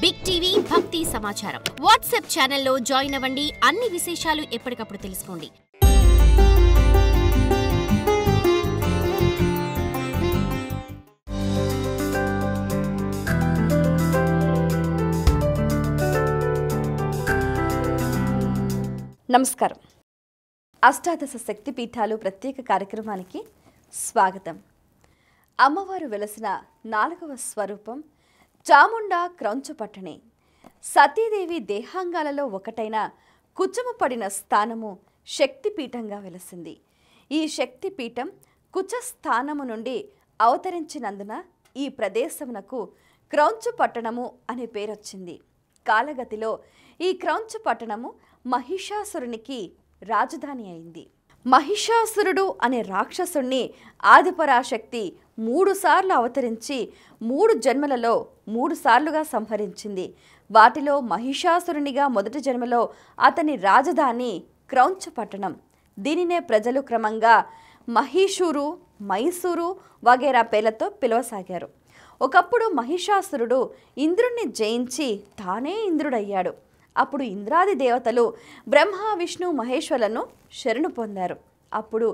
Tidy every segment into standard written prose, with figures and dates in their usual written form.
Big TV భక్తి సమాచారం WhatsApp ఛానల్లో జాయిన్ అవ్వండి. అన్ని విశేషాలు ఎప్పటికప్పుడు తెలుసుకోండి. నమస్కారం. అష్టాదశ శక్తి పీఠాలు ప్రత్యేక కార్యక్రమానికి స్వాగతం. అమ్మవారు వెలసిన 4వ స్వరూపం చాముండా క్రౌంచపట్టణి. సతీదేవి దేహాంగాలలో ఒకటైన కుచము పడిన స్థానము శక్తిపీఠంగా వెలసింది. ఈ శక్తిపీఠం కుచస్థానము నుండి అవతరించినందున ఈ ప్రదేశమునకు క్రౌంచపట్టణము అనే పేరొచ్చింది. కాలగతిలో ఈ క్రౌంచపట్టణము మహిషాసురునికి రాజధాని అయింది. మహిషాసురుడు అనే రాక్షసుణ్ణి ఆదిపరాశక్తి 3 సార్లు అవతరించి 3 జన్మలలో 3 సార్లుగా సంహరించింది. వాటిలో మహిషాసురునిగా మొదటి జన్మలో అతని రాజధాని క్రౌంచపట్టణం. దీనినే ప్రజలు క్రమంగా మహిషూరు, మైసూరు వగైరా పేర్లతో పిలవసాగారు. ఒకప్పుడు మహిషాసురుడు ఇంద్రుణ్ణి జయించి తానే ఇంద్రుడయ్యాడు. అప్పుడు ఇంద్రాది దేవతలు బ్రహ్మ, విష్ణు, మహేశ్వరులను శరణు పొందారు. అప్పుడు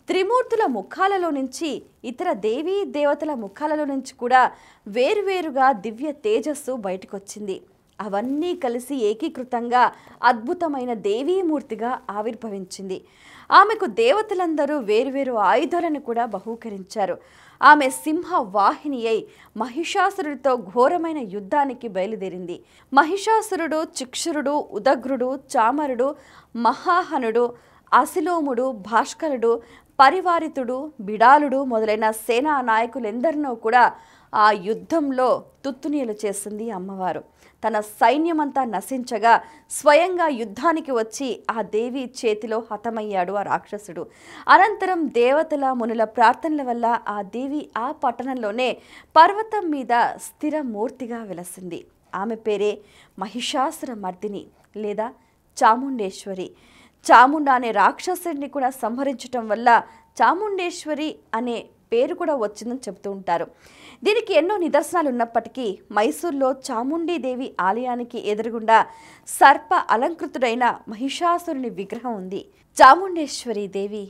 త్రిమూర్తుల ముఖాలలో నుంచి, ఇతర దేవీ దేవతల ముఖాలలో నుంచి కూడా వేరువేరుగా దివ్య తేజస్సు బయటకొచ్చింది. అవన్నీ కలిసి ఏకీకృతంగా అద్భుతమైన దేవీమూర్తిగా ఆవిర్భవించింది. ఆమెకు దేవతలందరూ వేరువేరు ఆయుధాలను కూడా బహూకరించారు. ఆమె సింహ వాహిని అయి మహిషాసురుడితో ఘోరమైన యుద్ధానికి బయలుదేరింది. మహిషాసురుడు, చిక్షురుడు, ఉదగ్రుడు, చామరుడు, మహాహనుడు, అసిలోముడు, భాస్కరుడు, పరివారితుడు, బిడాలుడు మొదలైన సేనా నాయకులెందరినో కూడా ఆ యుద్ధంలో తుత్తునీయలు చేసింది అమ్మవారు. తన సైన్యమంతా నశించగా స్వయంగా యుద్ధానికి వచ్చి ఆ దేవి చేతిలో హతమయ్యాడు ఆ రాక్షసుడు. అనంతరం దేవతల, మునుల ప్రార్థనల వల్ల ఆ దేవి ఆ పట్టణంలోనే పర్వతం మీద స్థిరమూర్తిగా వెలసింది. ఆమె పేరే మహిషాసుర మర్దిని లేదా చాముండేశ్వరి. చాముండా అనే రాక్షసుడిని కూడా సంహరించటం వల్ల చాముండేశ్వరి అనే పేరు కూడా వచ్చిందని చెబుతూ ఉంటారు. దీనికి ఎన్నో నిదర్శనాలు ఉన్నప్పటికీ మైసూర్లో చాముండీదేవి ఆలయానికి ఎదురుగుండా సర్ప అలంకృతుడైన మహిషాసురుని విగ్రహం ఉంది. చాముండేశ్వరి దేవి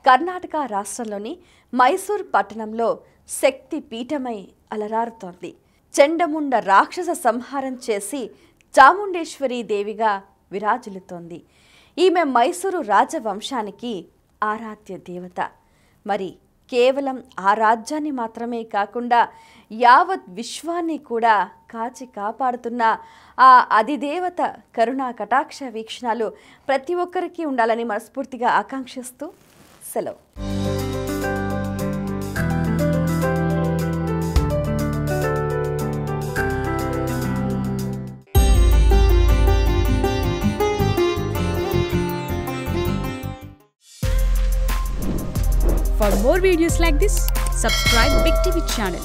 కర్ణాటక రాష్ట్రంలోని మైసూర్ పట్టణంలో శక్తి పీఠమై అలరారుతోంది. చెండముండ రాక్షస సంహారం చేసి చాముండేశ్వరి దేవిగా విరాజిల్లుతోంది. ఈమె మైసూరు రాజవంశానికి ఆరాధ్య దేవత. మరి కేవలం ఆ రాజ్యాన్ని మాత్రమే కాకుండా యావత్ విశ్వాన్ని కూడా కాచి కాపాడుతున్న ఆ అధిదేవత కరుణా కటాక్ష వీక్షణాలు ప్రతి ఒక్కరికి ఉండాలని మనస్ఫూర్తిగా ఆకాంక్షిస్తూ సెలవు. For more videos like this, subscribe Big TV channel.